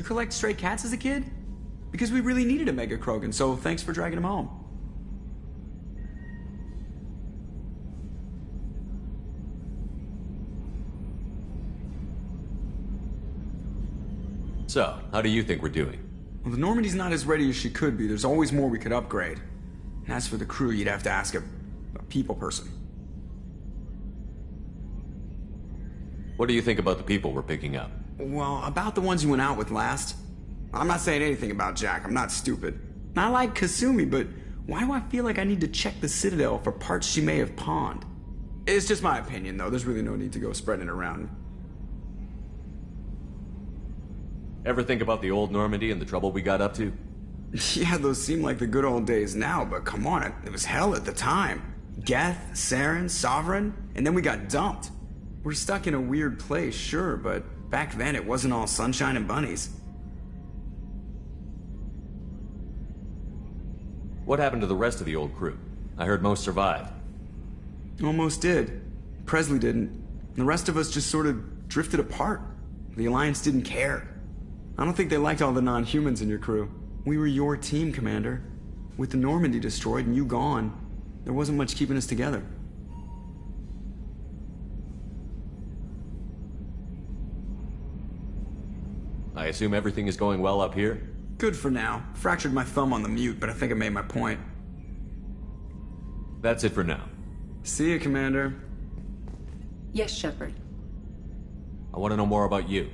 you collect stray cats as a kid? Because we really needed a Mega Krogan, so thanks for dragging him home. So, how do you think we're doing? Well, the Normandy's not as ready as she could be. There's always more we could upgrade. And as for the crew, you'd have to ask a people person. What do you think about the people we're picking up? Well, about the ones you went out with last. I'm not saying anything about Jack, I'm not stupid. I like Kasumi, but why do I feel like I need to check the Citadel for parts she may have pawned? It's just my opinion, though. There's really no need to go spreading it around. Ever think about the old Normandy and the trouble we got up to? Yeah, those seem like the good old days now, but come on, it was hell at the time. Geth, Saren, Sovereign, and then we got dumped. We're stuck in a weird place, sure, but back then it wasn't all sunshine and bunnies. What happened to the rest of the old crew? I heard most survived. Almost did. Presley didn't. The rest of us just sort of drifted apart. The Alliance didn't care. I don't think they liked all the non-humans in your crew. We were your team, Commander. With the Normandy destroyed and you gone, there wasn't much keeping us together. I assume everything is going well up here? Good for now. Fractured my thumb on the mute, but I think I made my point. That's it for now. See you, Commander. Yes, Shepard. I want to know more about you.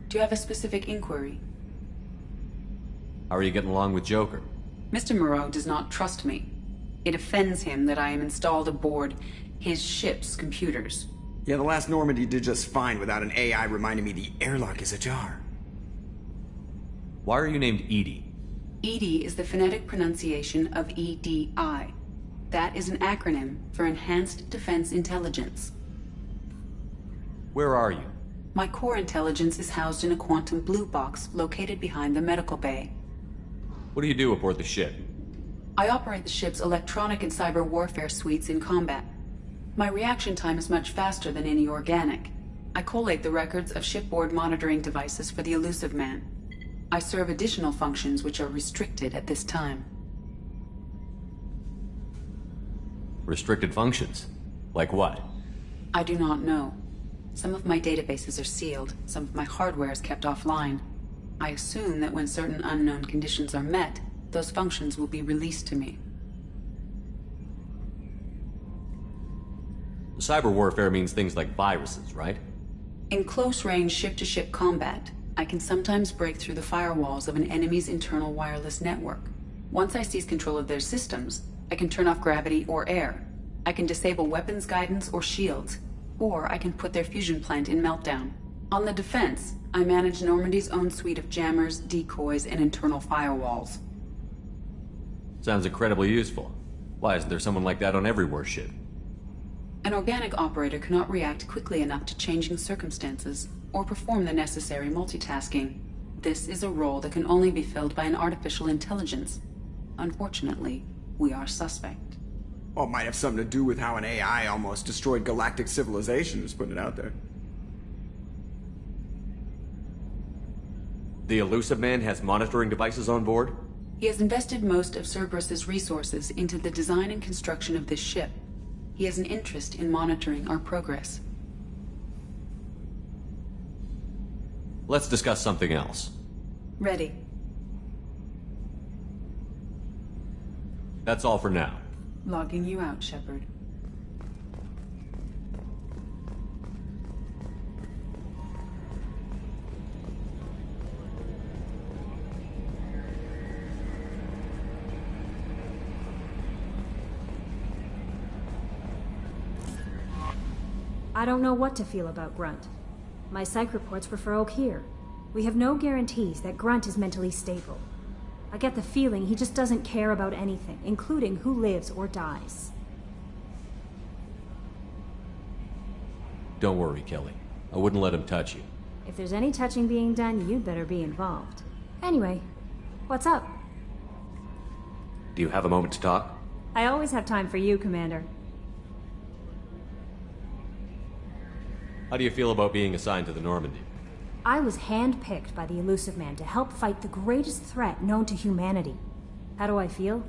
Do you have a specific inquiry? How are you getting along with Joker? Mr. Moreau does not trust me. It offends him that I am installed aboard his ship's computers. Yeah, the last Normandy did just fine without an AI reminding me the airlock is ajar. Why are you named Edie? EDI is the phonetic pronunciation of EDI. That is an acronym for Enhanced Defense Intelligence. Where are you? My core intelligence is housed in a quantum blue box located behind the medical bay. What do you do aboard the ship? I operate the ship's electronic and cyber warfare suites in combat. My reaction time is much faster than any organic. I collate the records of shipboard monitoring devices for the Elusive Man. I serve additional functions which are restricted at this time. Restricted functions? Like what? I do not know. Some of my databases are sealed, some of my hardware is kept offline. I assume that when certain unknown conditions are met, those functions will be released to me. Cyber warfare means things like viruses, right? In close-range ship-to-ship combat, I can sometimes break through the firewalls of an enemy's internal wireless network. Once I seize control of their systems, I can turn off gravity or air. I can disable weapons guidance or shields, or I can put their fusion plant in meltdown. On the defense, I manage Normandy's own suite of jammers, decoys, and internal firewalls. Sounds incredibly useful. Why isn't there someone like that on every warship? An organic operator cannot react quickly enough to changing circumstances, or perform the necessary multitasking. This is a role that can only be filled by an artificial intelligence. Unfortunately, we are suspect. Well, it might have something to do with how an AI almost destroyed galactic civilization, just putting it out there. The Elusive Man has monitoring devices on board? He has invested most of Cerberus's resources into the design and construction of this ship. He has an interest in monitoring our progress. Let's discuss something else. Ready. That's all for now. Logging you out, Shepard. I don't know what to feel about Grunt. My psych reports refer Oak here. We have no guarantees that Grunt is mentally stable. I get the feeling he just doesn't care about anything, including who lives or dies. Don't worry, Kelly. I wouldn't let him touch you. If there's any touching being done, you'd better be involved. Anyway, what's up? Do you have a moment to talk? I always have time for you, Commander. How do you feel about being assigned to the Normandy? I was handpicked by the Elusive Man to help fight the greatest threat known to humanity. How do I feel?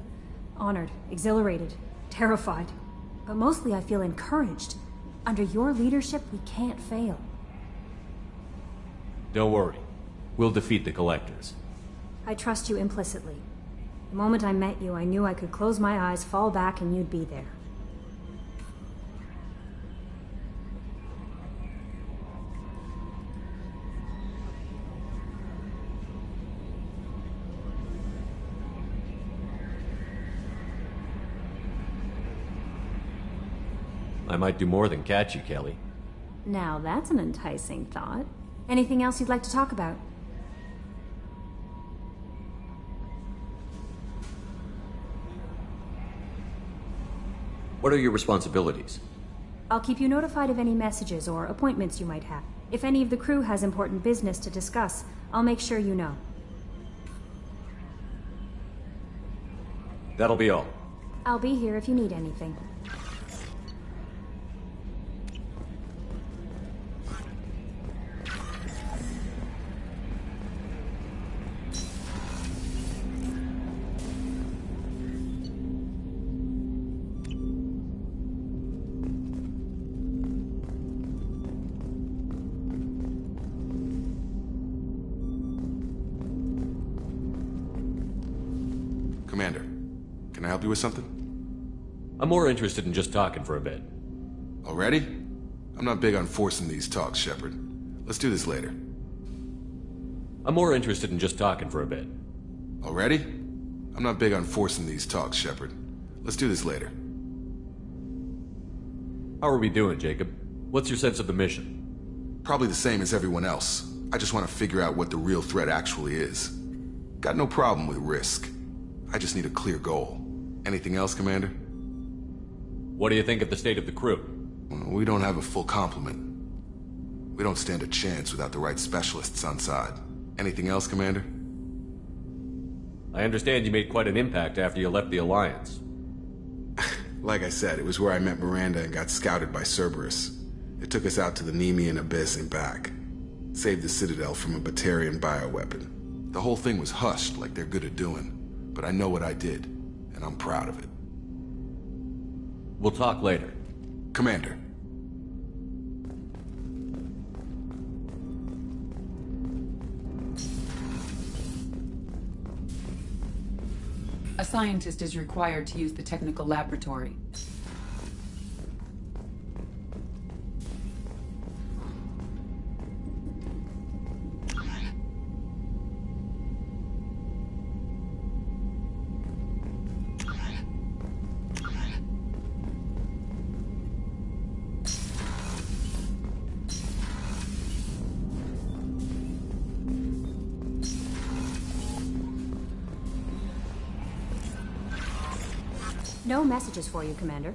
Honored, exhilarated, terrified. But mostly I feel encouraged. Under your leadership, we can't fail. Don't worry. We'll defeat the Collectors. I trust you implicitly. The moment I met you, I knew I could close my eyes, fall back, and you'd be there. I might do more than catch you, Kelly. Now that's an enticing thought. Anything else you'd like to talk about? What are your responsibilities? I'll keep you notified of any messages or appointments you might have. If any of the crew has important business to discuss, I'll make sure you know. That'll be all. I'll be here if you need anything. Commander, can I help you with something? I'm more interested in just talking for a bit. Already? I'm not big on forcing these talks, Shepard. Let's do this later. I'm more interested in just talking for a bit. Already? I'm not big on forcing these talks, Shepard. Let's do this later. How are we doing, Jacob? What's your sense of the mission? Probably the same as everyone else. I just want to figure out what the real threat actually is. Got no problem with risk. I just need a clear goal. Anything else, Commander? What do you think of the state of the crew? We don't have a full complement. We don't stand a chance without the right specialists on side. Anything else, Commander? I understand you made quite an impact after you left the Alliance. Like I said, it was where I met Miranda and got scouted by Cerberus. It took us out to the Nemean Abyss and back. Saved the Citadel from a Batarian bioweapon. The whole thing was hushed like they're good at doing. But I know what I did, and I'm proud of it. We'll talk later. Commander. A scientist is required to use the technical laboratory. No messages for you, Commander.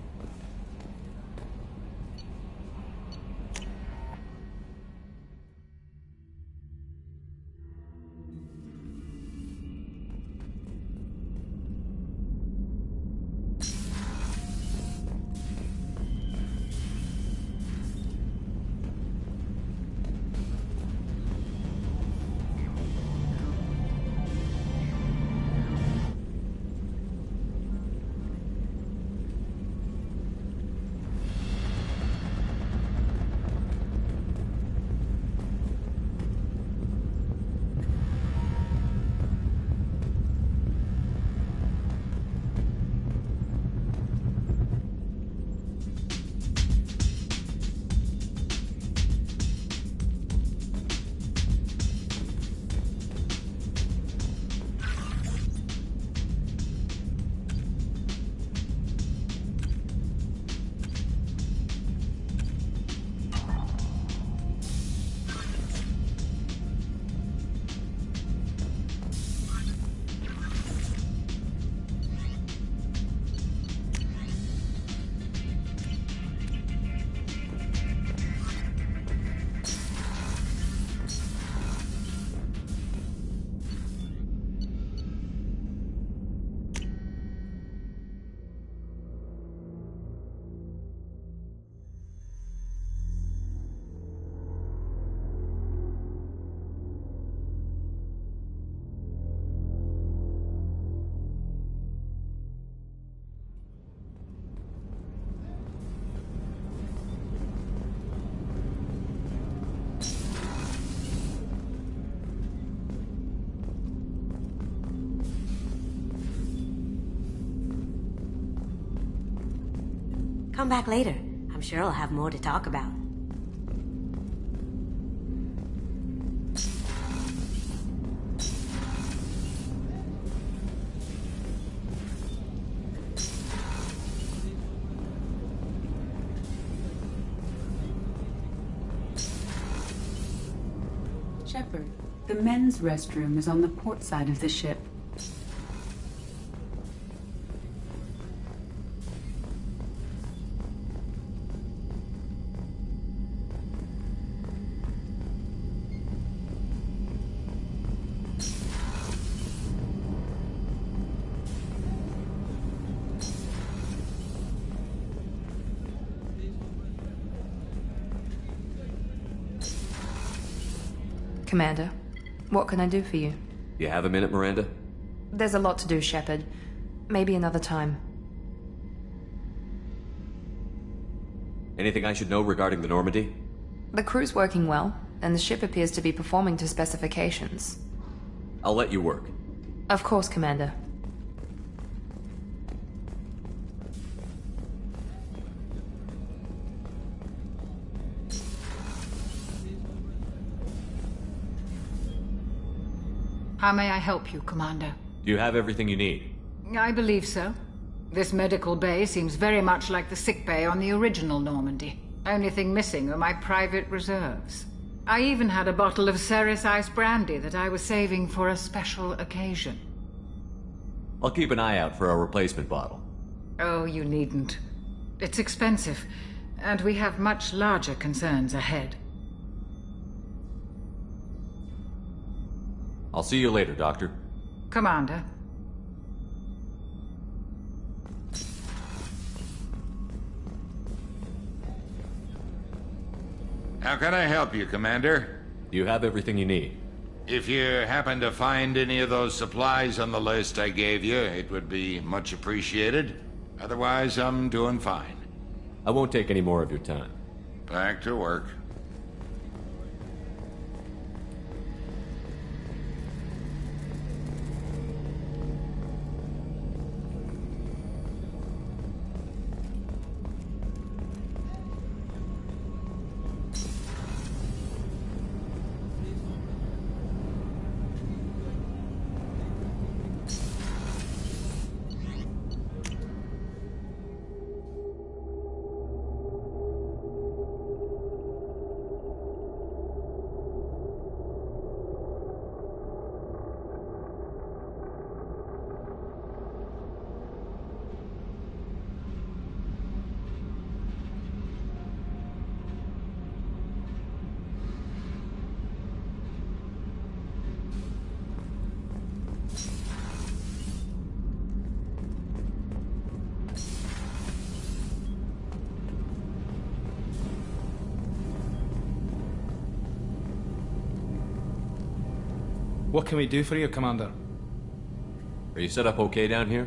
Come back later. I'm sure I'll have more to talk about. Shepard, the men's restroom is on the port side of the ship. Commander, what can I do for you? You have a minute, Miranda? There's a lot to do, Shepard. Maybe another time. Anything I should know regarding the Normandy? The crew's working well, and the ship appears to be performing to specifications. I'll let you work. Of course, Commander. How may I help you, Commander? Do you have everything you need? I believe so. This medical bay seems very much like the sick bay on the original Normandy. Only thing missing are my private reserves. I even had a bottle of Ceres Ice brandy that I was saving for a special occasion. I'll keep an eye out for a replacement bottle. Oh, you needn't. It's expensive, and we have much larger concerns ahead. I'll see you later, Doctor. Commander. How can I help you, Commander? Do you have everything you need? If you happen to find any of those supplies on the list I gave you, it would be much appreciated. Otherwise, I'm doing fine. I won't take any more of your time. Back to work. What can we do for you, Commander? Are you set up okay down here?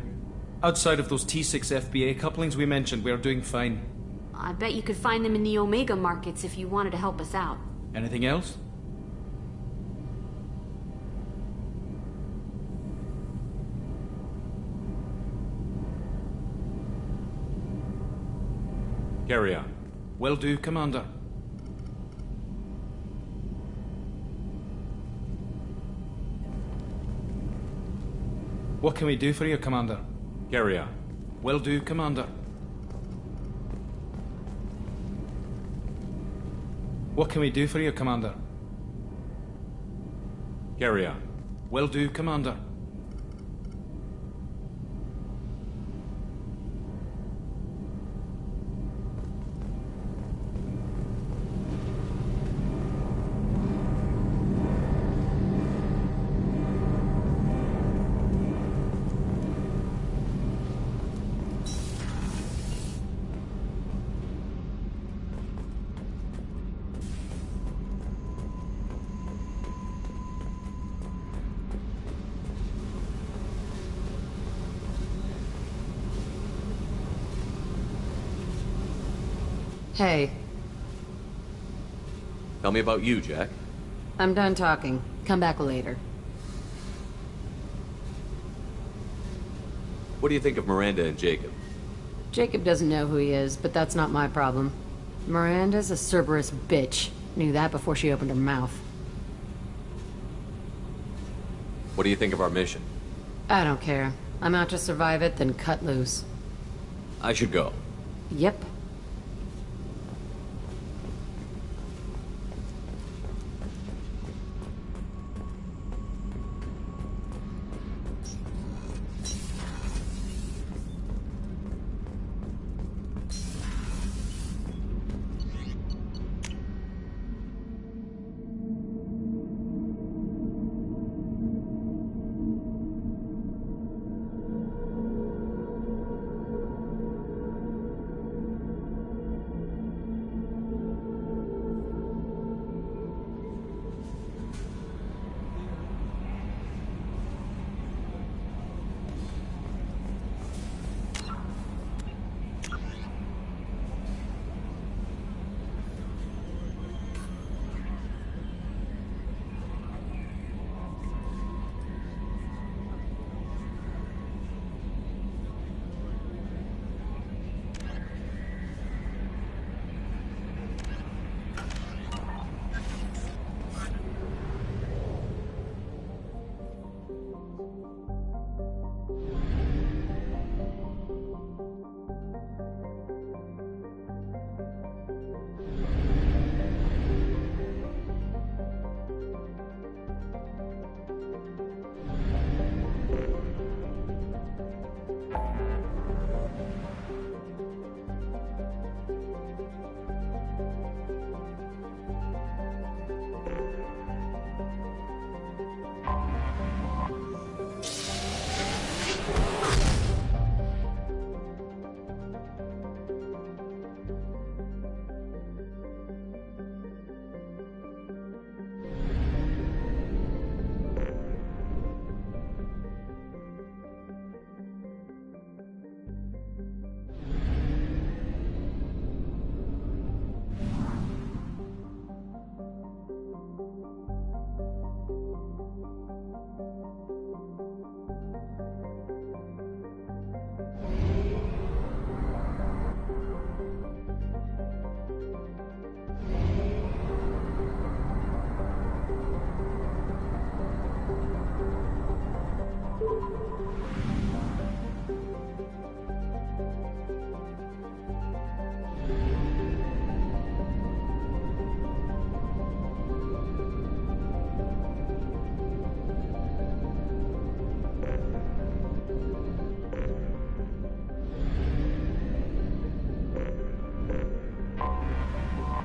Outside of those T6 FBA couplings we mentioned, we are doing fine. I bet you could find them in the Omega markets if you wanted to help us out. Anything else? Carry on. Will do, Commander. What can we do for you, Commander? Carry on. Will do, Commander. What can we do for you, Commander? Carry on. Will do, Commander. Hey, Tell me about you, Jack. I'm done talking. Come back later. What do you think of Miranda and Jacob? Jacob doesn't know who he is, but that's not my problem. Miranda's a Cerberus bitch. Knew that before she opened her mouth. What do you think of our mission? I don't care. I'm out to survive it, then cut loose. I should go. Yep.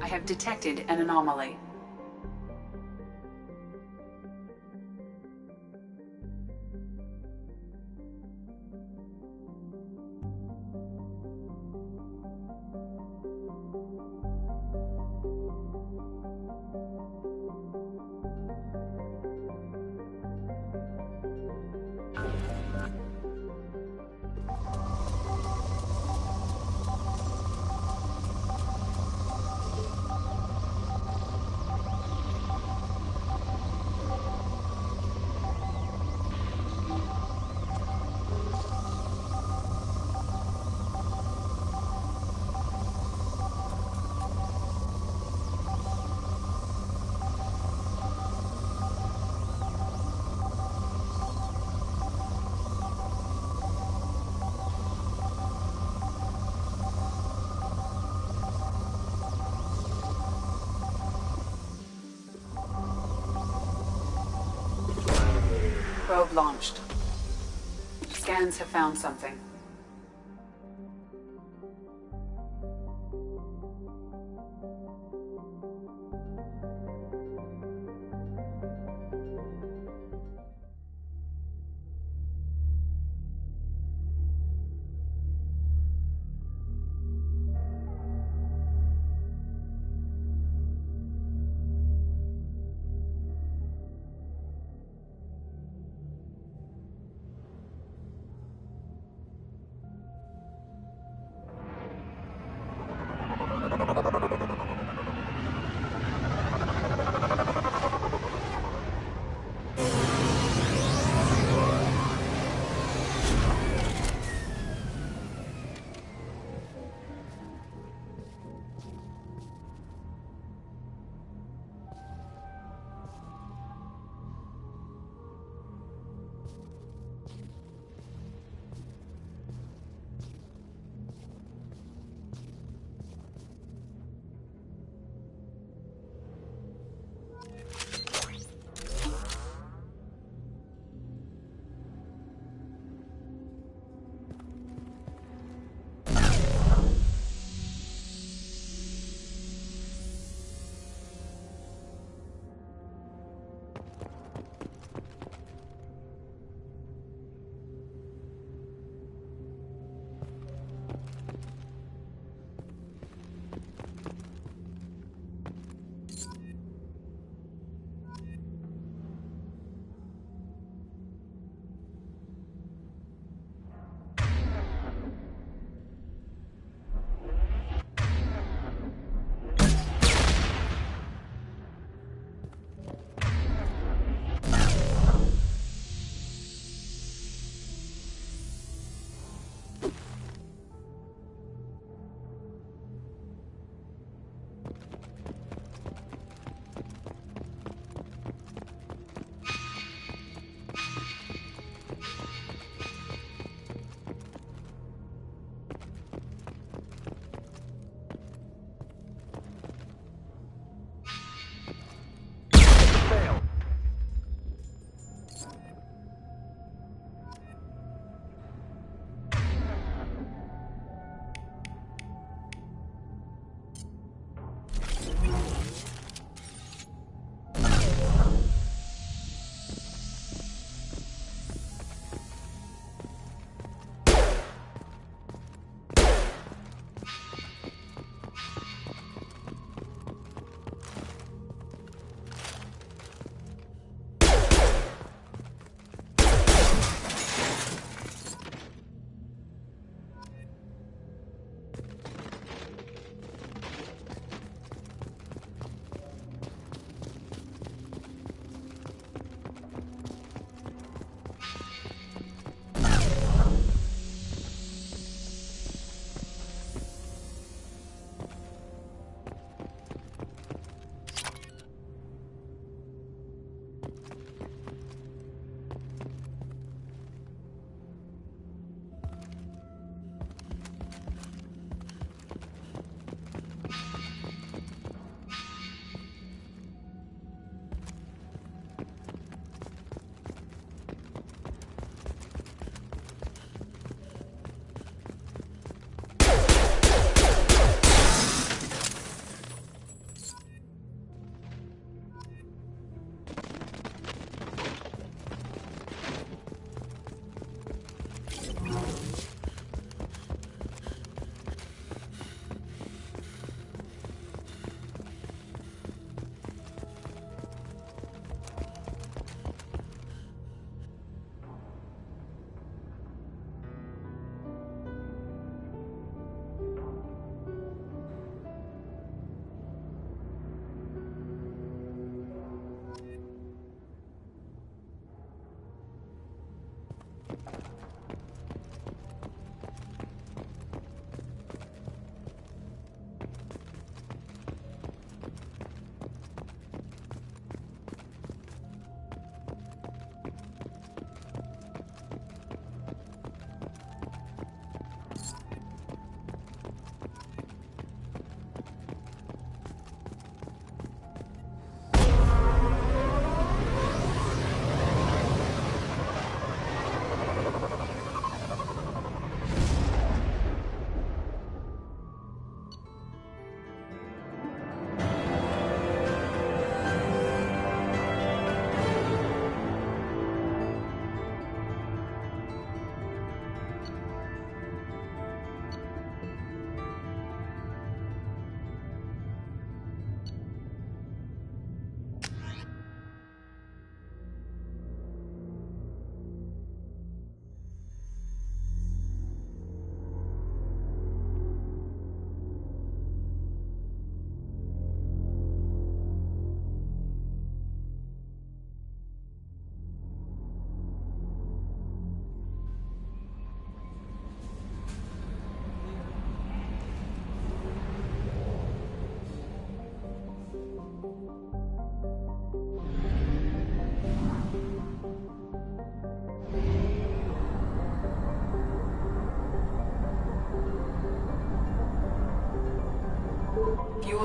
I have detected an anomaly. Probe launched. Scans have found something.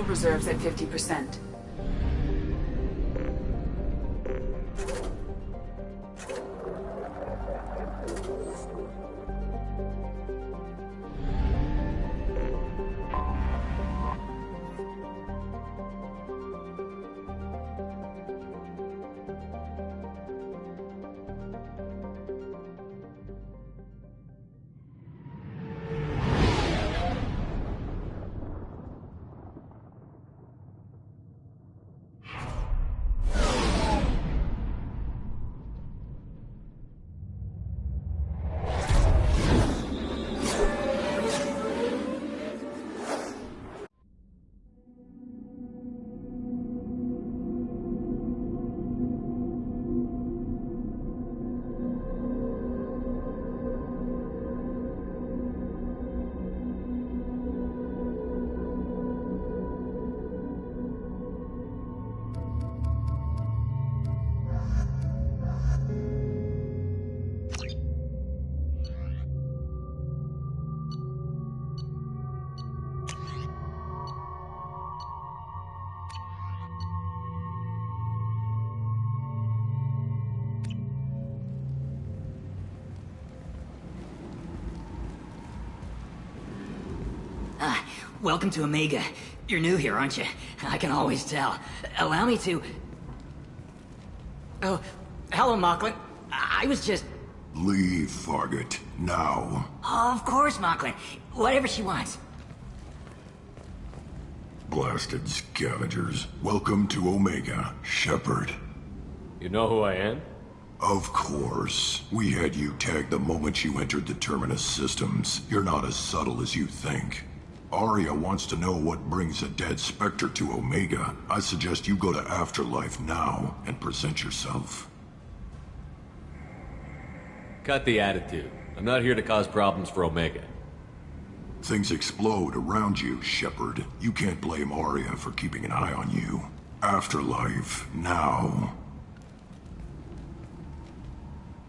Total reserves at 50%. Welcome to Omega. You're new here, aren't you? I can always tell. Allow me to... Oh, hello, Mocklin. I was just... Leave, Fargate. Now. Oh, of course, Mocklin. Whatever she wants. Blasted scavengers. Welcome to Omega, Shepard. You know who I am? Of course. We had you tagged the moment you entered the Terminus systems. You're not as subtle as you think. Arya wants to know what brings a dead Spectre to Omega. I suggest you go to Afterlife now and present yourself. Cut the attitude. I'm not here to cause problems for Omega. Things explode around you, Shepard. You can't blame Arya for keeping an eye on you. Afterlife now.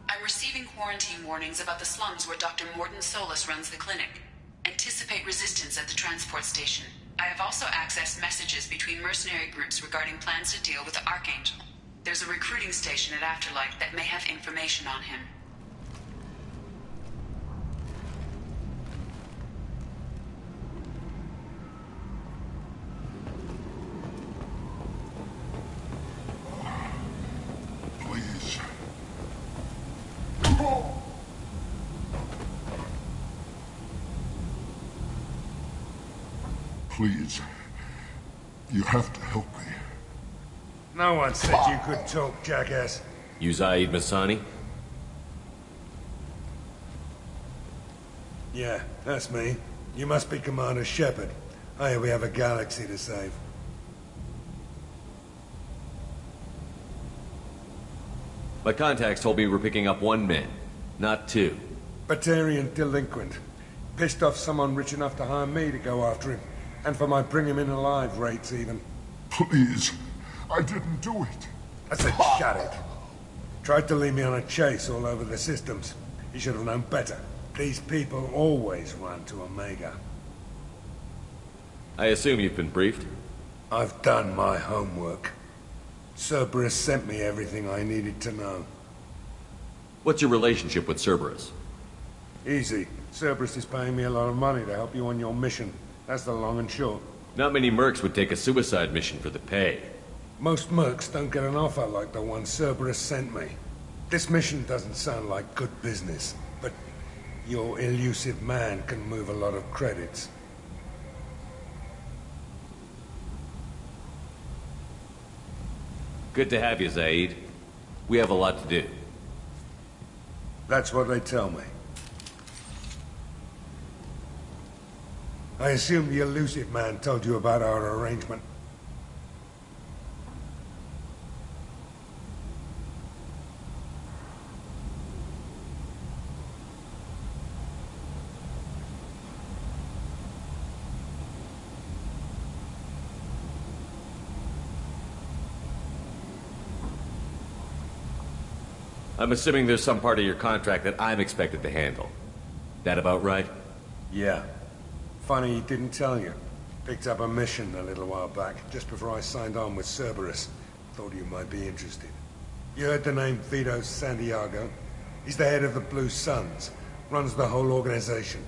I'm receiving quarantine warnings about the slums where Dr. Morton Solus runs the clinic. Anticipate resistance at the transport station. I have also accessed messages between mercenary groups regarding plans to deal with the Archangel. There's a recruiting station at Afterlife that may have information on him. Please. Please. You have to help me. No one said you could talk, jackass. You Zaid Masani? Yeah, that's me. You must be Commander Shepard. Hey, we have a galaxy to save. My contacts told me we're picking up one man, not two. Batarian delinquent. Pissed off someone rich enough to hire me to go after him. And for my bring him in alive rates, even. Please. I didn't do it. I said shut it. Tried to lead me on a chase all over the systems. You should have known better. These people always run to Omega. I assume you've been briefed? I've done my homework. Cerberus sent me everything I needed to know. What's your relationship with Cerberus? Easy. Cerberus is paying me a lot of money to help you on your mission. That's the long and short. Not many mercs would take a suicide mission for the pay. Most mercs don't get an offer like the one Cerberus sent me. This mission doesn't sound like good business, but your elusive man can move a lot of credits. Good to have you, Zaid. We have a lot to do. That's what they tell me. I assume the elusive man told you about our arrangement. I'm assuming there's some part of your contract that I'm expected to handle. That about right? Yeah. Funny he didn't tell you. Picked up a mission a little while back, just before I signed on with Cerberus. Thought you might be interested. You heard the name Vito Santiago? He's the head of the Blue Suns, runs the whole organization.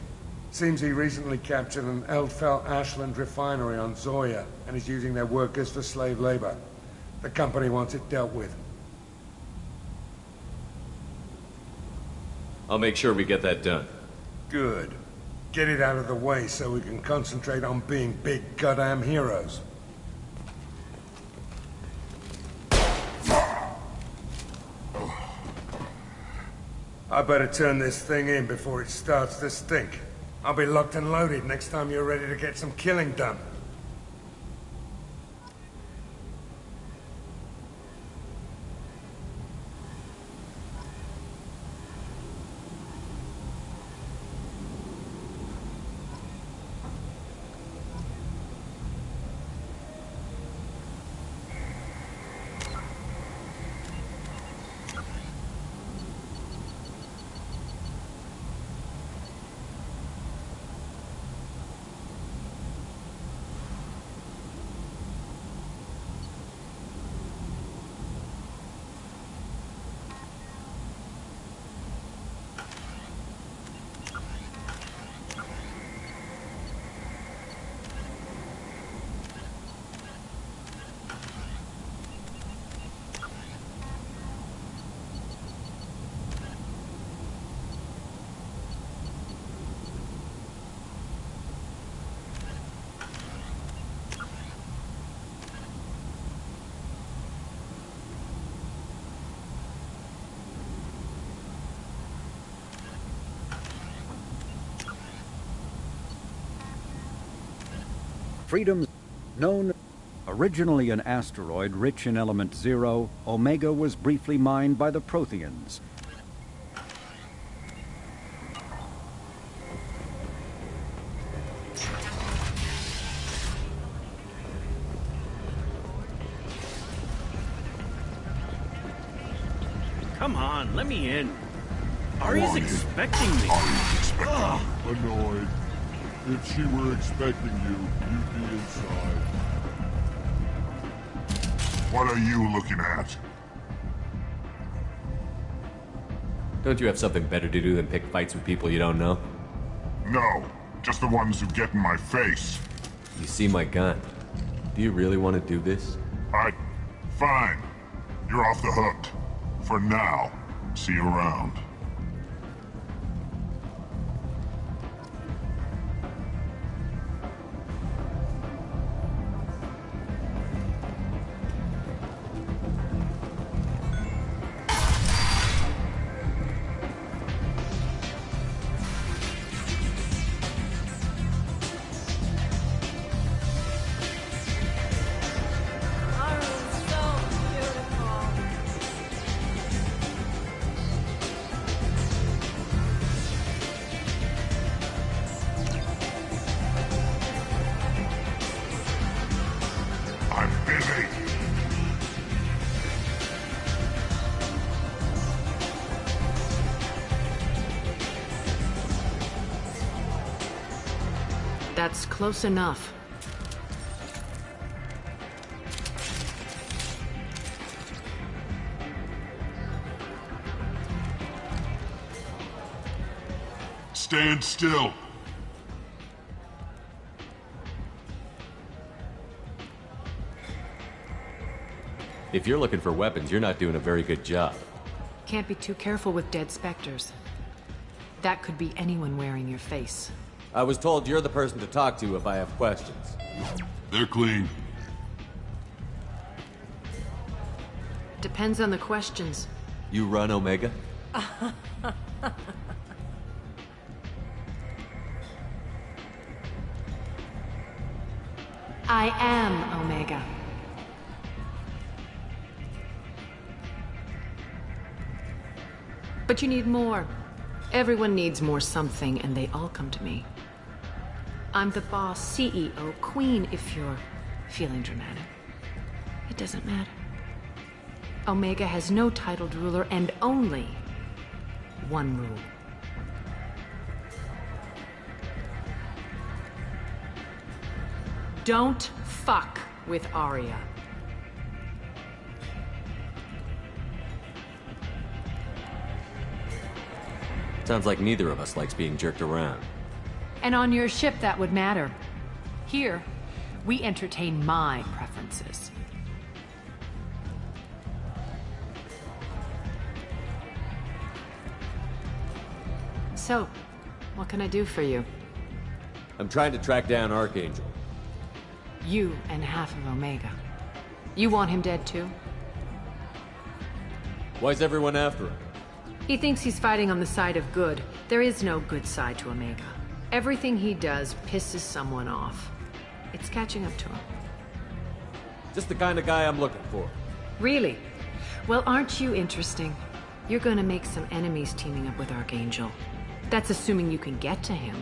Seems he recently captured an Eldfell Ashland refinery on Zoya, and is using their workers for slave labor. The company wants it dealt with. I'll make sure we get that done. Good. Get it out of the way so we can concentrate on being big goddamn heroes. I better turn this thing in before it starts to stink. I'll be locked and loaded next time you're ready to get some killing done. Freedom known originally an asteroid rich in element 0, Omega was briefly mined by the Protheans. Come on, let me in. Ari's expecting me. Annoyed. If she were expecting you, you'd be inside. What are you looking at? Don't you have something better to do than pick fights with people you don't know? No, just the ones who get in my face. You see my gun. Do you really want to do this? Fine. You're off the hook. For now. See you around. That's close enough. Stand still. If you're looking for weapons, you're not doing a very good job. Can't be too careful with dead specters. That could be anyone wearing your face. I was told you're the person to talk to if I have questions. They're clean. Depends on the questions. You run Omega? I am Omega. But you need more. Everyone needs more something, and they all come to me. I'm the boss, CEO, queen, if you're feeling dramatic. It doesn't matter. Omega has no titled ruler and only one rule. Don't fuck with Arya. Sounds like neither of us likes being jerked around. And on your ship, that would matter. Here, we entertain my preferences. So, what can I do for you? I'm trying to track down Archangel. You and half of Omega. You want him dead too? Why's everyone after him? He thinks he's fighting on the side of good. There is no good side to Omega. Everything he does pisses someone off. It's catching up to him. Just the kind of guy I'm looking for. Really? Well, aren't you interesting? You're gonna make some enemies teaming up with Archangel. That's assuming you can get to him.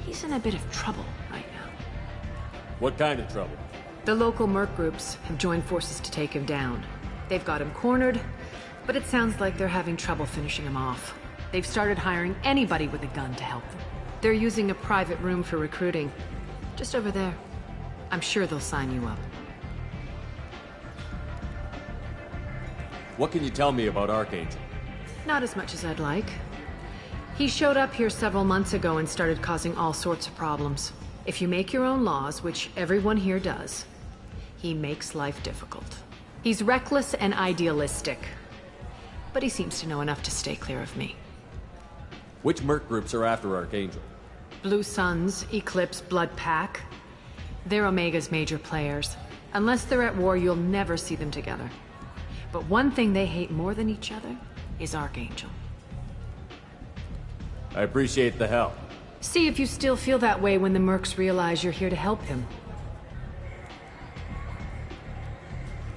He's in a bit of trouble right now. What kind of trouble? The local merc groups have joined forces to take him down. They've got him cornered, but it sounds like they're having trouble finishing him off. They've started hiring anybody with a gun to help them. They're using a private room for recruiting. Just over there. I'm sure they'll sign you up. What can you tell me about Archangel? Not as much as I'd like. He showed up here several months ago and started causing all sorts of problems. If you make your own laws, which everyone here does, he makes life difficult. He's reckless and idealistic. But he seems to know enough to stay clear of me. Which merc groups are after Archangel? Blue Suns, Eclipse, Blood Pack. They're Omega's major players. Unless they're at war, you'll never see them together. But one thing they hate more than each other is Archangel. I appreciate the help. See if you still feel that way when the mercs realize you're here to help him.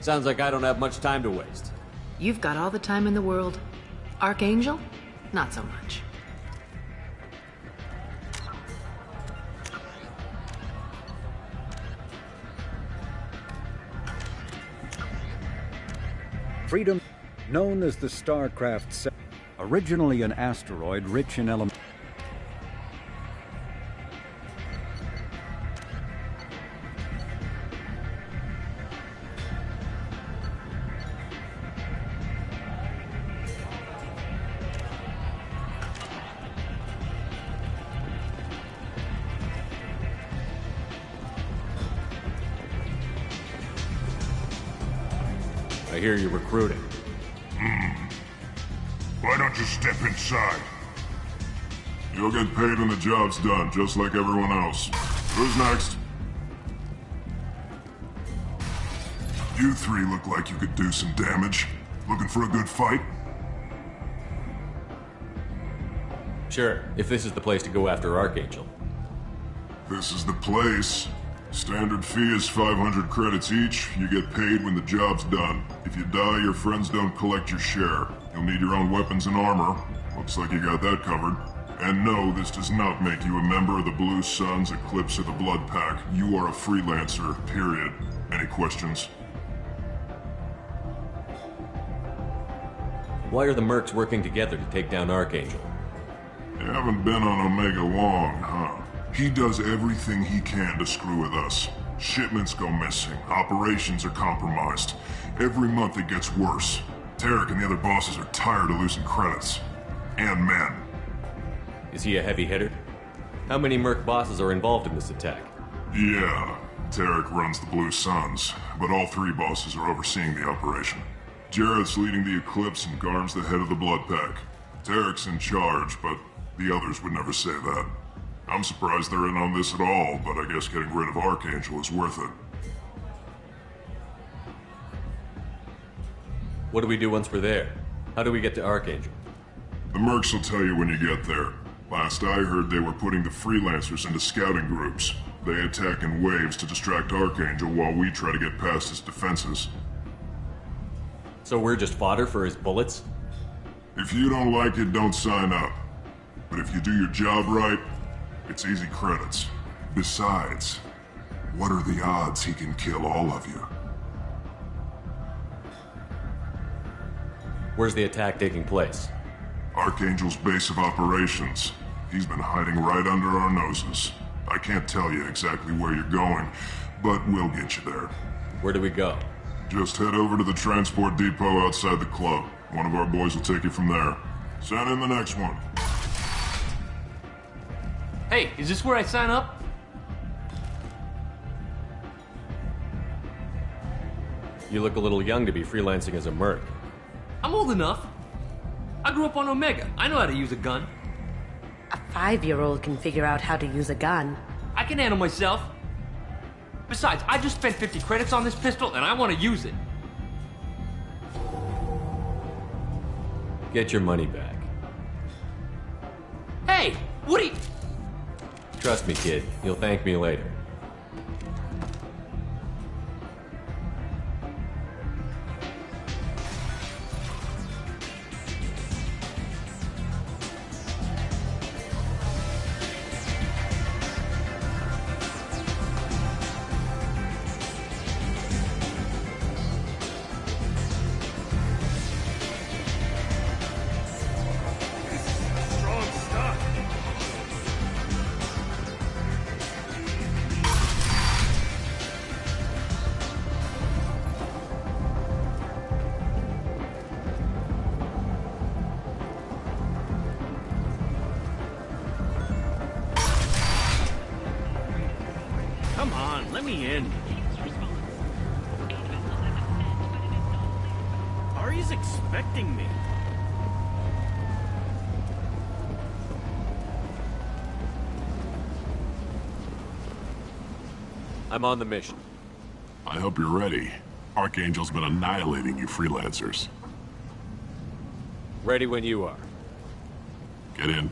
Sounds like I don't have much time to waste. You've got all the time in the world. Archangel? Not so much. Freedom, known as the StarCraft 7, originally an asteroid rich in elements. I hear you're recruiting. Why don't you step inside? You'll get paid when the job's done, just like everyone else. Who's next? You three look like you could do some damage. Looking for a good fight? Sure, if this is the place to go after Archangel. This is the place. Standard fee is 500 credits each. You get paid when the job's done. If you die, your friends don't collect your share. You'll need your own weapons and armor. Looks like you got that covered. And no, this does not make you a member of the Blue Suns, Eclipse, or the Blood Pack. You are a freelancer, period. Any questions? Why are the mercs working together to take down Archangel? You haven't been on Omega long, huh? He does everything he can to screw with us. Shipments go missing, operations are compromised. Every month it gets worse. Tarek and the other bosses are tired of losing credits. And men. Is he a heavy hitter? How many merc bosses are involved in this attack? Yeah, Tarek runs the Blue Suns, but all three bosses are overseeing the operation. Jarrett's leading the Eclipse and Garm's the head of the Blood Pack. Tarek's in charge, but the others would never say that. I'm surprised they're in on this at all, but I guess getting rid of Archangel is worth it. What do we do once we're there? How do we get to Archangel? The mercs will tell you when you get there. Last I heard, they were putting the freelancers into scouting groups. They attack in waves to distract Archangel while we try to get past his defenses. So we're just fodder for his bullets? If you don't like it, don't sign up. But if you do your job right, it's easy credits. Besides, what are the odds he can kill all of you? Where's the attack taking place? Archangel's base of operations. He's been hiding right under our noses. I can't tell you exactly where you're going, but we'll get you there. Where do we go? Just head over to the transport depot outside the club. One of our boys will take you from there. Send in the next one. Hey, is this where I sign up? You look a little young to be freelancing as a merc. I'm old enough. I grew up on Omega. I know how to use a gun. A 5-year-old can figure out how to use a gun. I can handle myself. Besides, I just spent 50 credits on this pistol and I want to use it. Get your money back. Hey, what are you... Trust me, kid. You'll thank me later. Come on, let me in. Ari's expecting me. I'm on the mission. I hope you're ready. Archangel's been annihilating you freelancers. Ready when you are. Get in.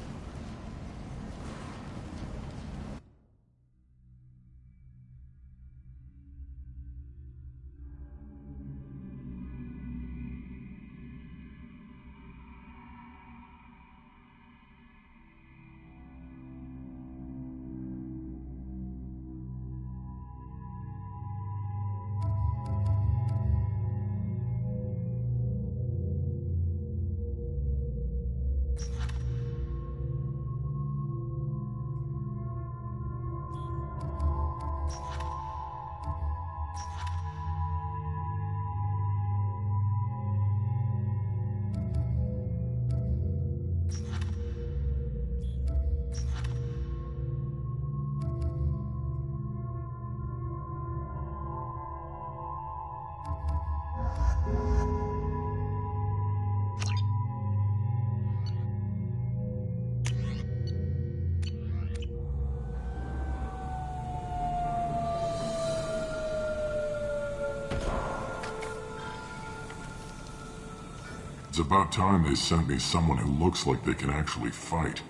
It's about time they sent me someone who looks like they can actually fight.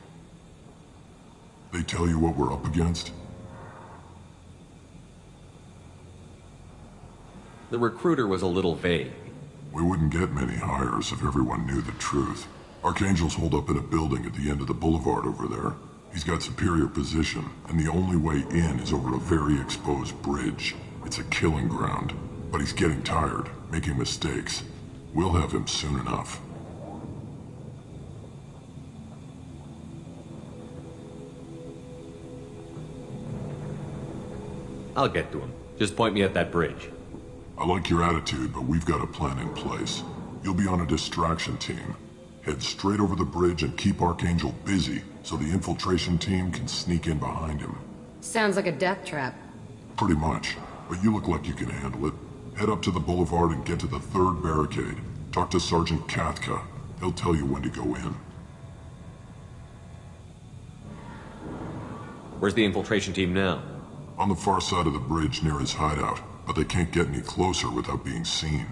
They tell you what we're up against? The recruiter was a little vague. We wouldn't get many hires if everyone knew the truth. Archangel's holed up in a building at the end of the boulevard over there. He's got superior position, and the only way in is over a very exposed bridge. It's a killing ground. But he's getting tired, making mistakes. We'll have him soon enough. I'll get to him. Just point me at that bridge. I like your attitude, but we've got a plan in place. You'll be on a distraction team. Head straight over the bridge and keep Archangel busy so the infiltration team can sneak in behind him. Sounds like a death trap. Pretty much, but you look like you can handle it. Head up to the boulevard and get to the third barricade. Talk to Sergeant Katka. He'll tell you when to go in. Where's the infiltration team now? On the far side of the bridge near his hideout, but they can't get any closer without being seen.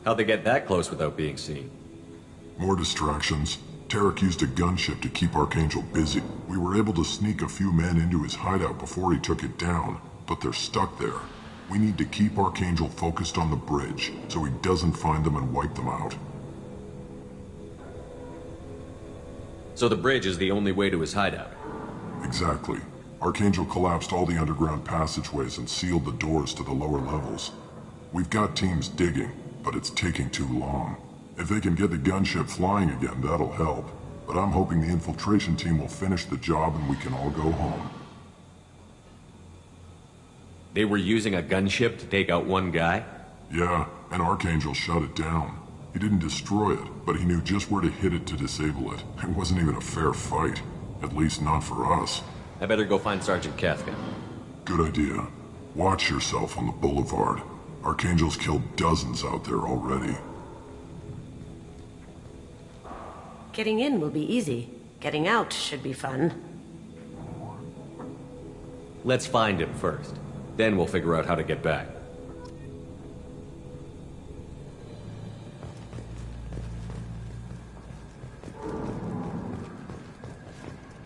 How'd they get that close without being seen? More distractions. Tarek used a gunship to keep Archangel busy. We were able to sneak a few men into his hideout before he took it down, but they're stuck there. We need to keep Archangel focused on the bridge, so he doesn't find them and wipe them out. So the bridge is the only way to his hideout? Exactly. Archangel collapsed all the underground passageways and sealed the doors to the lower levels. We've got teams digging, but it's taking too long. If they can get the gunship flying again, that'll help. but I'm hoping the infiltration team will finish the job and we can all go home. They were using a gunship to take out one guy? Yeah, and Archangel shut it down. He didn't destroy it, but he knew just where to hit it to disable it. It wasn't even a fair fight. At least not for us. I better go find Sergeant Kafka. Good idea. Watch yourself on the boulevard. Archangel's killed dozens out there already. Getting in will be easy. Getting out should be fun. Let's find him first. Then we'll figure out how to get back.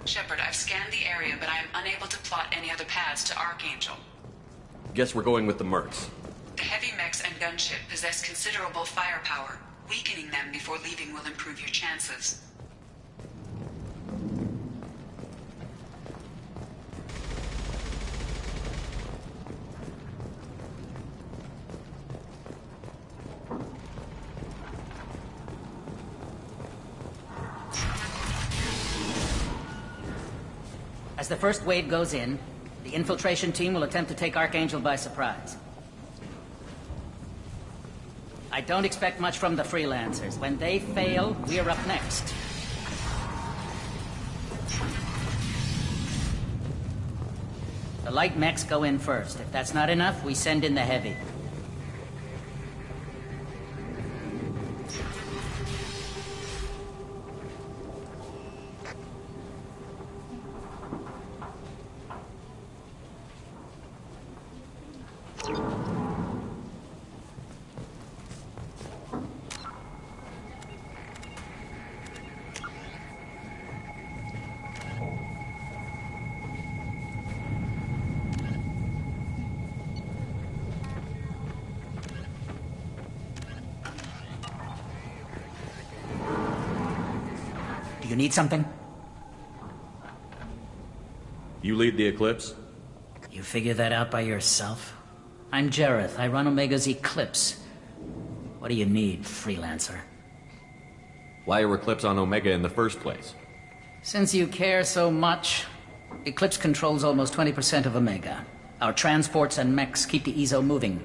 Shepard, I've scanned the area, but I am unable to plot any other paths to Archangel. Guess we're going with the Mercs. The heavy mechs and gunship possess considerable firepower. Weakening them before leaving will improve your chances. As the first wave goes in, the infiltration team will attempt to take Archangel by surprise. I don't expect much from the freelancers. When they fail, we're up next. The light mechs go in first. If that's not enough, we send in the heavy. You need something? You lead the Eclipse? You figure that out by yourself? I'm Jareth. I run Omega's Eclipse. What do you need, freelancer? Why are Eclipse on Omega in the first place? Since you care so much, Eclipse controls almost 20% of Omega. Our transports and mechs keep the EZO moving.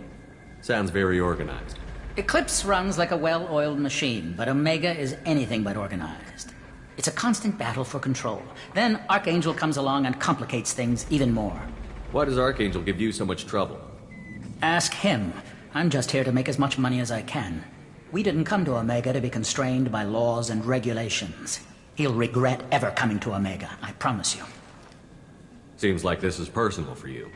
Sounds very organized. Eclipse runs like a well-oiled machine, but Omega is anything but organized. It's a constant battle for control. Then Archangel comes along and complicates things even more. Why does Archangel give you so much trouble? Ask him. I'm just here to make as much money as I can. We didn't come to Omega to be constrained by laws and regulations. He'll regret ever coming to Omega, I promise you. Seems like this is personal for you.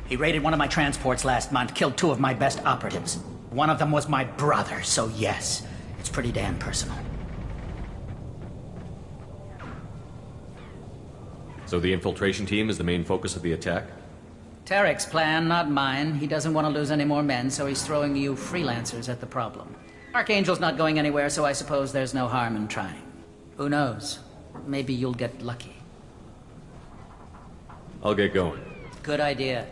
He raided one of my transports last month, killed 2 of my best operatives. One of them was my brother, so yes, it's pretty damn personal. So the infiltration team is the main focus of the attack? Tarek's plan, not mine. He doesn't want to lose any more men, so he's throwing you freelancers at the problem. Archangel's not going anywhere, so I suppose there's no harm in trying. Who knows? Maybe you'll get lucky. I'll get going. Good idea.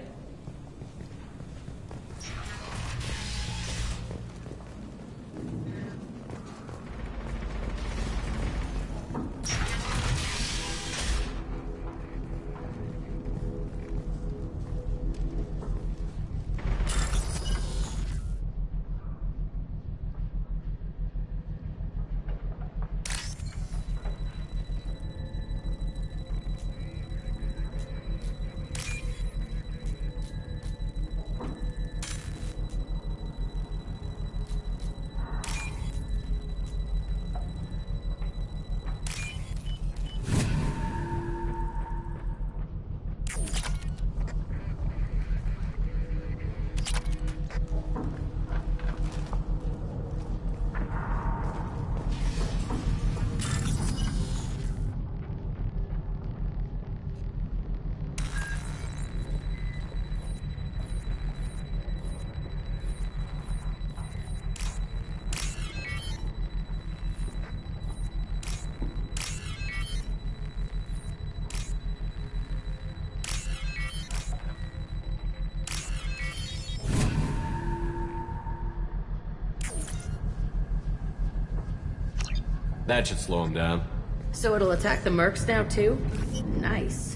That should slow him down. So it'll attack the mercs now, too? Nice.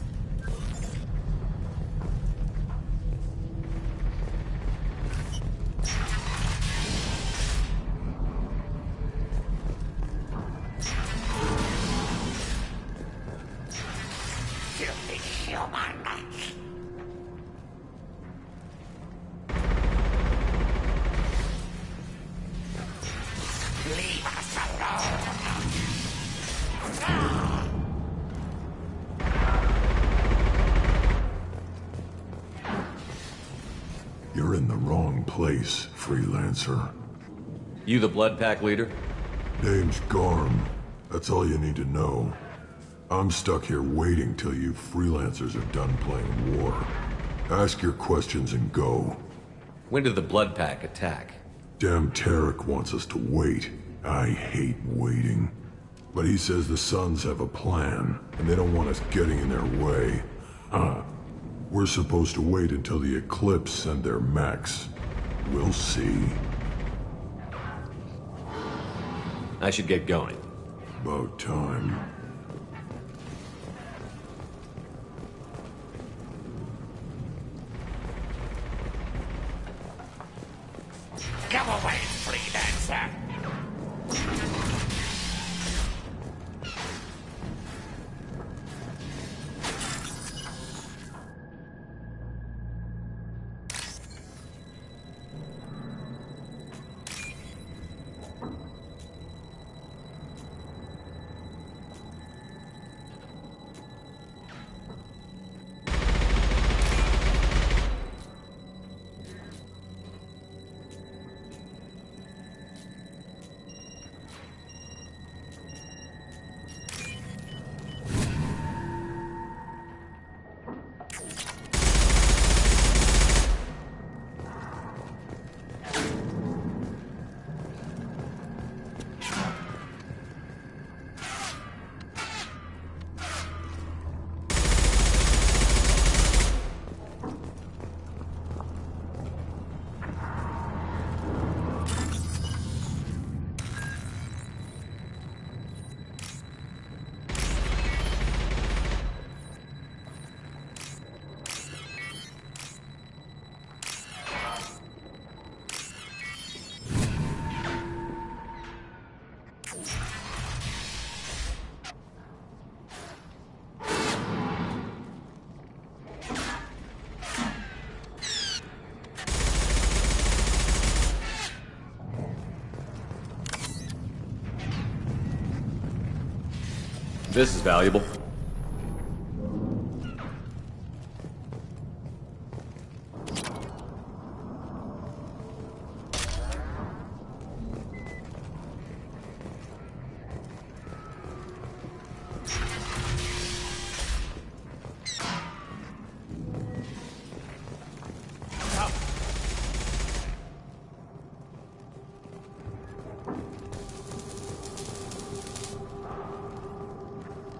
You're in the wrong place, freelancer. You the Blood Pack leader? Name's Garm. That's all you need to know. I'm stuck here waiting till you freelancers are done playing war. Ask your questions and go. When did the Blood Pack attack? Damn Tarek wants us to wait. I hate waiting. But he says the Suns have a plan, and they don't want us getting in their way. We're supposed to wait until the Eclipse send their mechs. We'll see. I should get going. About time. Come away, freelancer! This is valuable.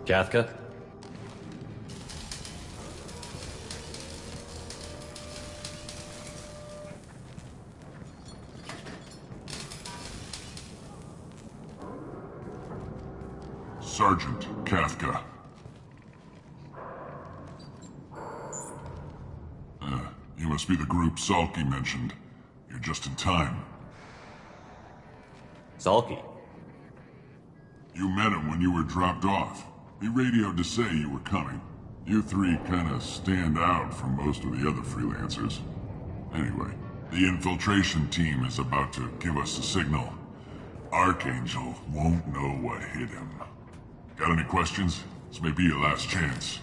Kathka? Sergeant Kathka. You must be the group Salky mentioned. You're just in time. Salky? You met him when you were dropped off. He radioed to say you were coming. You three kinda stand out from most of the other freelancers. Anyway, the infiltration team is about to give us a signal. Archangel won't know what hit him. Got any questions? This may be your last chance.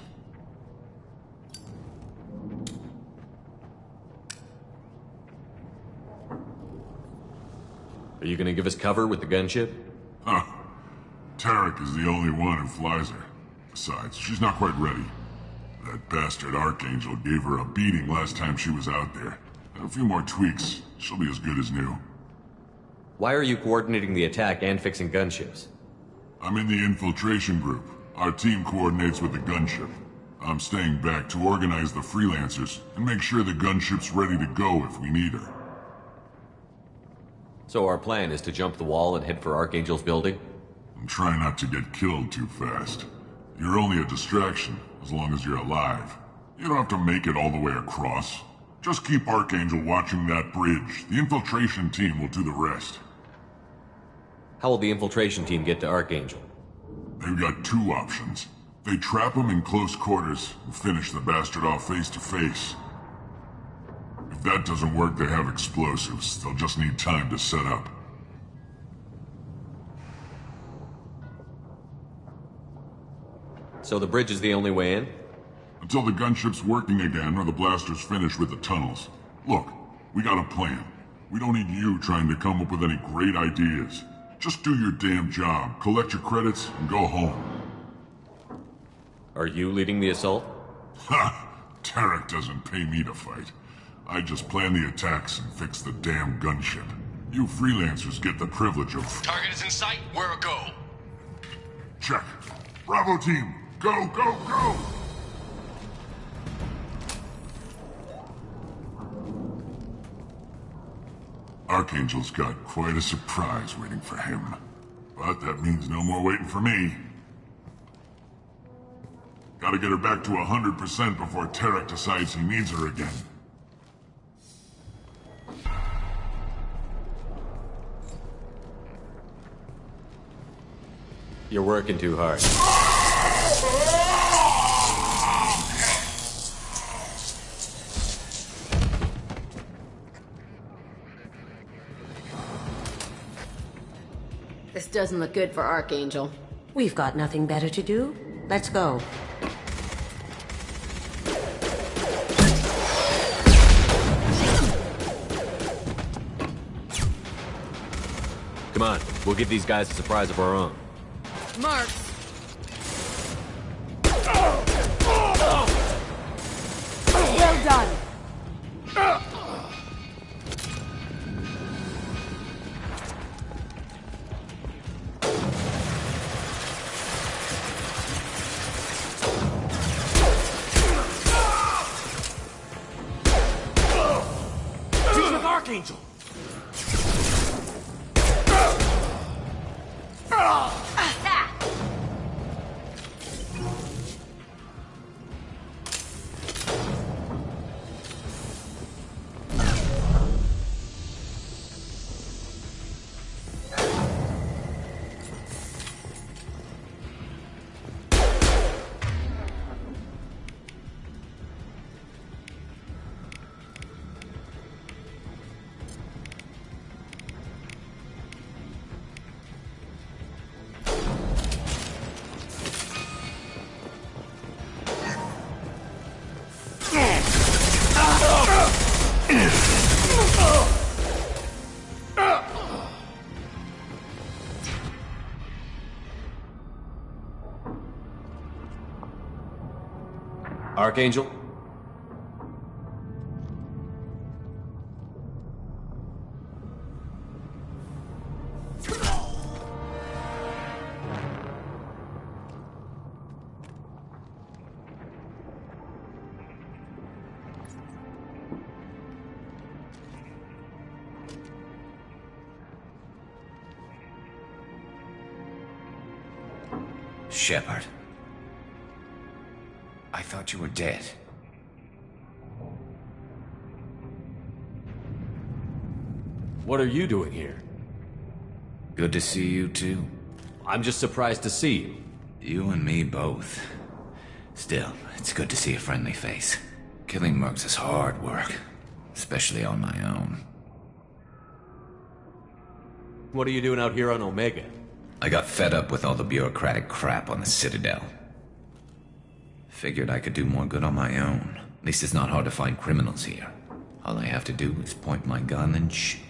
Are you gonna give us cover with the gunship? Huh. Tarek is the only one who flies her. Besides, she's not quite ready. That bastard Archangel gave her a beating last time she was out there. A few more tweaks, she'll be as good as new. Why are you coordinating the attack and fixing gunships? I'm in the infiltration group. Our team coordinates with the gunship. I'm staying back to organize the freelancers and make sure the gunship's ready to go if we need her. So our plan is to jump the wall and head for Archangel's building? and try not to get killed too fast. You're only a distraction, as long as you're alive. You don't have to make it all the way across. Just keep Archangel watching that bridge. The infiltration team will do the rest. How will the infiltration team get to Archangel? They've got two options. They trap him in close quarters and finish the bastard off face to face. If that doesn't work, they have explosives. They'll just need time to set up. So the bridge is the only way in? Until the gunship's working again or the blasters finish with the tunnels. Look, we got a plan. We don't need you trying to come up with any great ideas. Just do your damn job, collect your credits, and go home. Are you leading the assault? Ha! Tarek doesn't pay me to fight. I just plan the attacks and fix the damn gunship. You freelancers get the privilege of... Target is in sight. Where a go? Check. Bravo team, go, go, go! Archangel's got quite a surprise waiting for him. But that means no more waiting for me. Gotta get her back to 100% before Tarek decides he needs her again. You're working too hard. This doesn't look good for Archangel. We've got nothing better to do. Let's go. Come on, we'll give these guys a surprise of our own. Mark! Well done. Team with Archangel! Archangel? Shepard. I thought you were dead. What are you doing here? Good to see you too. I'm just surprised to see you. You and me both. Still, it's good to see a friendly face. Killing mercs is hard work, especially on my own. What are you doing out here on Omega? I got fed up with all the bureaucratic crap on the Citadel. Figured I could do more good on my own. At least it's not hard to find criminals here. All I have to do is point my gun and shoot.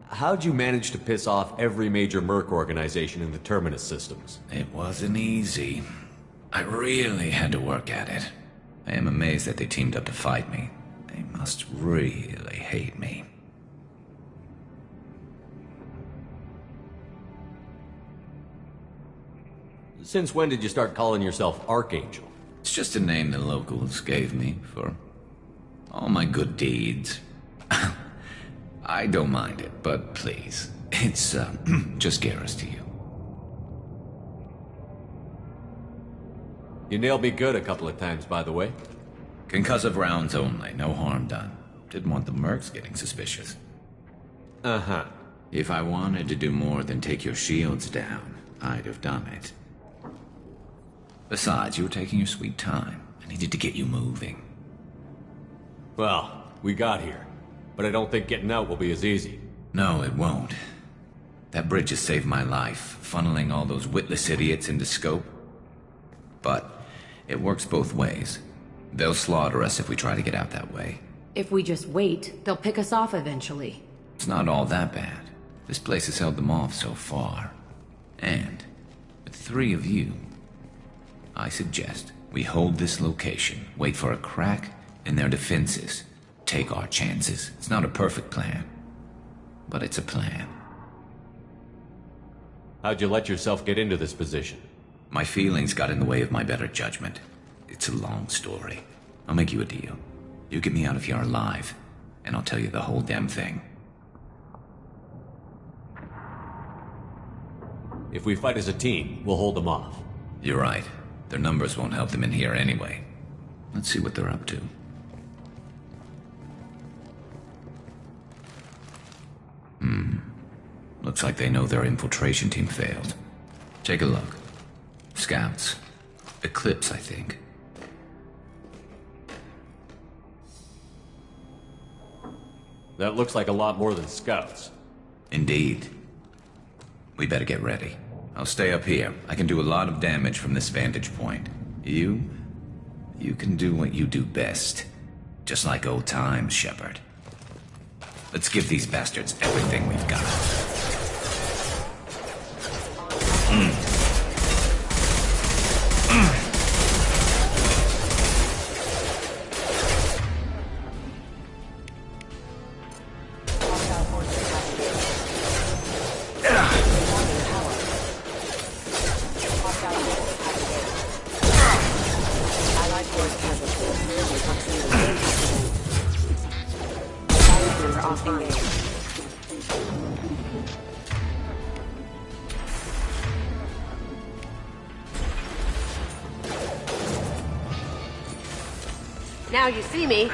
How'd you manage to piss off every major merc organization in the Terminus systems? It wasn't easy. I really had to work at it. I am amazed that they teamed up to fight me. They must really hate me. Since when did you start calling yourself Archangel? It's just a name the locals gave me for all my good deeds. I don't mind it, but please. It's, just Garrus to you. You nailed me good a couple of times, by the way. Concussive rounds only, no harm done. Didn't want the mercs getting suspicious. Uh-huh. If I wanted to do more than take your shields down, I'd have done it. Besides, you were taking your sweet time. I needed to get you moving. Well, we got here. But I don't think getting out will be as easy. No, it won't. That bridge has saved my life, funneling all those witless idiots into scope. But it works both ways. They'll slaughter us if we try to get out that way. If we just wait, they'll pick us off eventually. It's not all that bad. This place has held them off so far. And with 3 of you, I suggest we hold this location, wait for a crack in their defenses, take our chances. It's not a perfect plan, but it's a plan. How'd you let yourself get into this position? My feelings got in the way of my better judgment. It's a long story. I'll make you a deal. You get me out of here alive, and I'll tell you the whole damn thing. If we fight as a team, we'll hold them off. You're right. Their numbers won't help them in here anyway. Let's see what they're up to. Looks like they know their infiltration team failed. Take a look. Scouts. Eclipse, I think. That looks like a lot more than scouts. Indeed. We better get ready. I'll stay up here. I can do a lot of damage from this vantage point. You can do what you do best. Just like old times, Shepard. Let's give these bastards everything we've got. Now you see me.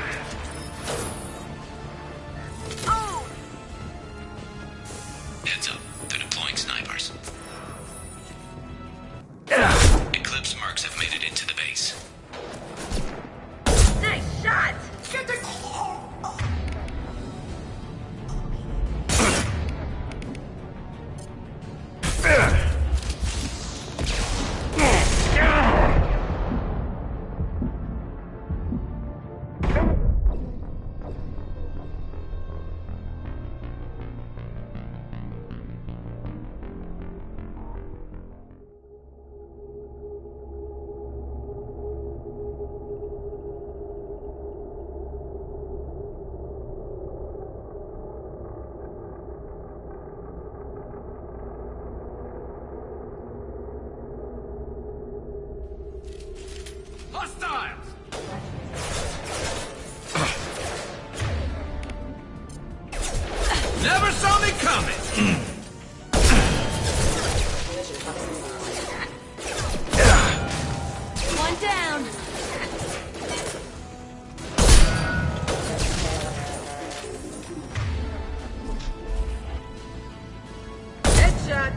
Heads up. They're deploying snipers. Eclipse mercs have made it into the base. Nice shot! Get the... Never saw me coming! One down. Headshot!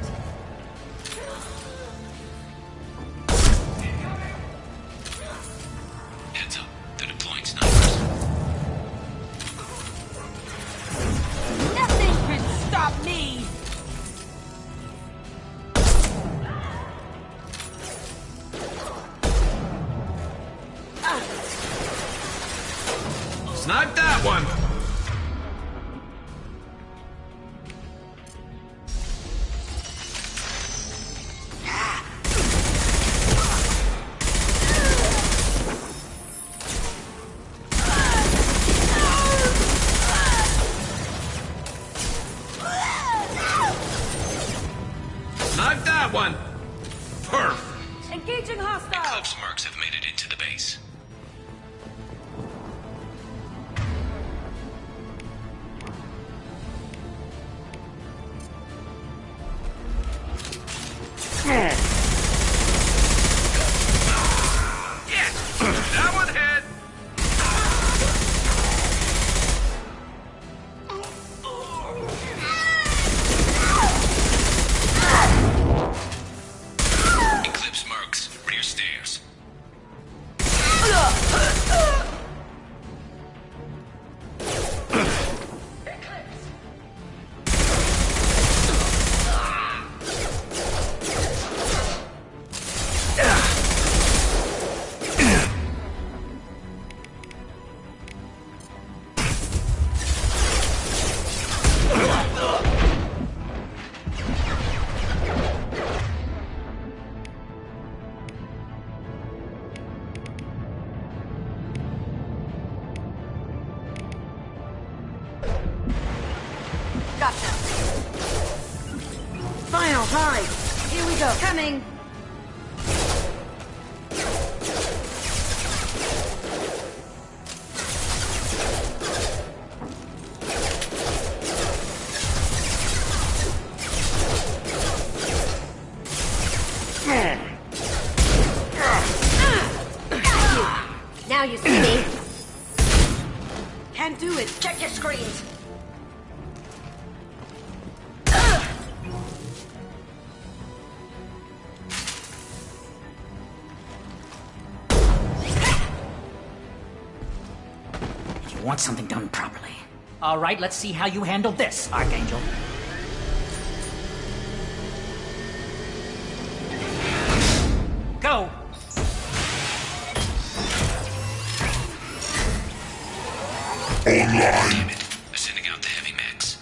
Heads up. They're deploying snipers. Nothing can stop me! Snipe that one! Snipe that one! Perfect! Engaging hostile! Eclipse mercs have made it into the base. Final, hurry! Here we go. Coming! Now you see me. Can't do it. Check your screens. You want something done properly. All right, let's see how you handle this, Archangel. Go! Online! Damn it. They're sending out the heavy mechs.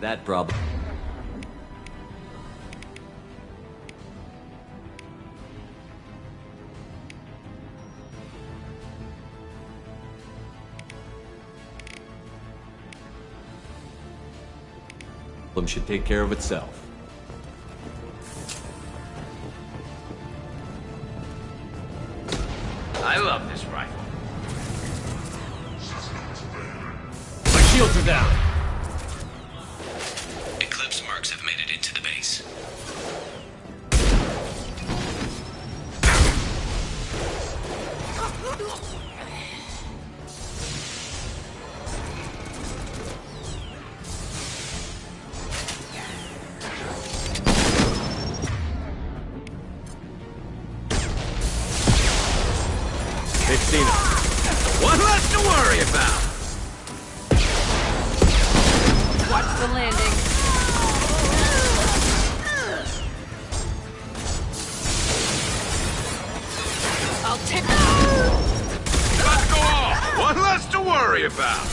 That problem should take care of itself. I love this rifle. My shields are down. Eclipse marks have made it into the base. They've seen us. One less to worry about. Watch the landing. I'll take. About to go off. One less to worry about.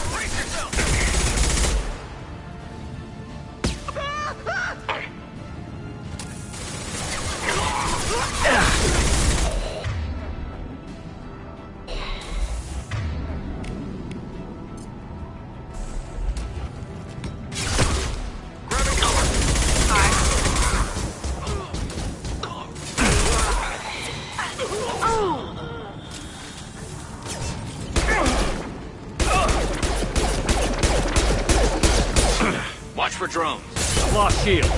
Watch for drones. I've lost shield.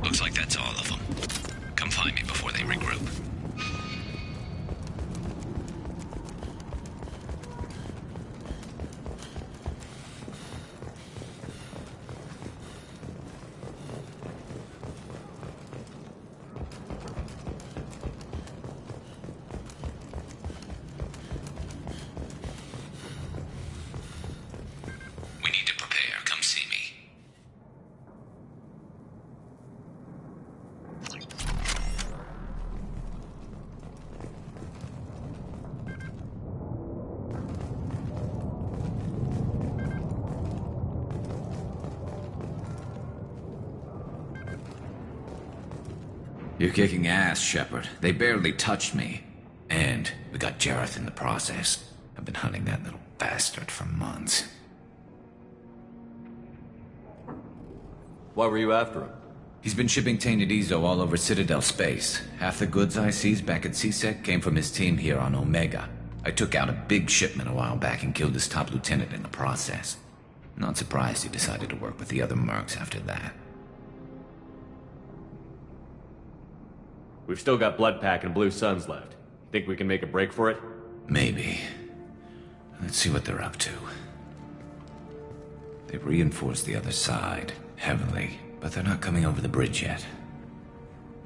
Looks like that's all of them. Come find me before they regroup. We need to prepare. Come see me. You're kicking ass, Shepard. They barely touched me. And we got Jareth in the process. I've been hunting that little bastard for months. Why were you after him? He's been shipping tainted Ezo all over Citadel space. Half the goods I seized back at CSEC came from his team here on Omega. I took out a big shipment a while back and killed his top lieutenant in the process. Not surprised he decided to work with the other mercs after that. We've still got Bloodpack and Blue Suns left. Think we can make a break for it? Maybe. Let's see what they're up to. They've reinforced the other side, heavily, but they're not coming over the bridge yet.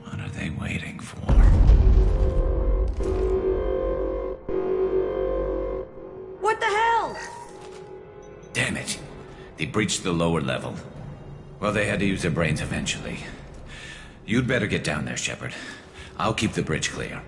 What are they waiting for? What the hell? Damn it. They breached the lower level. Well, they had to use their brains eventually. You'd better get down there, Shepard. I'll keep the bridge clear.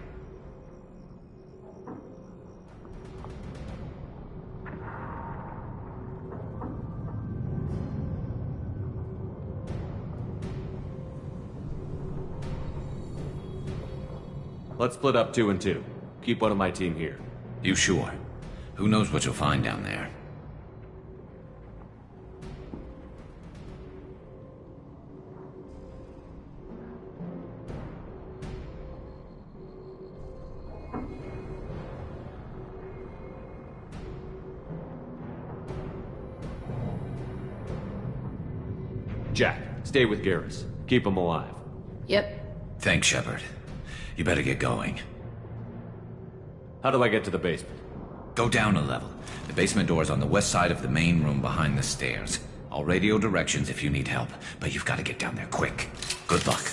Let's split up 2 and 2. Keep one of my team here. You sure? Who knows what you'll find down there? Jack, stay with Garrus. Keep him alive. Yep. Thanks, Shepard. You better get going. How do I get to the basement? Go down a level. The basement door's on the west side of the main room behind the stairs. I'll radio directions if you need help, but you've got to get down there quick. Good luck.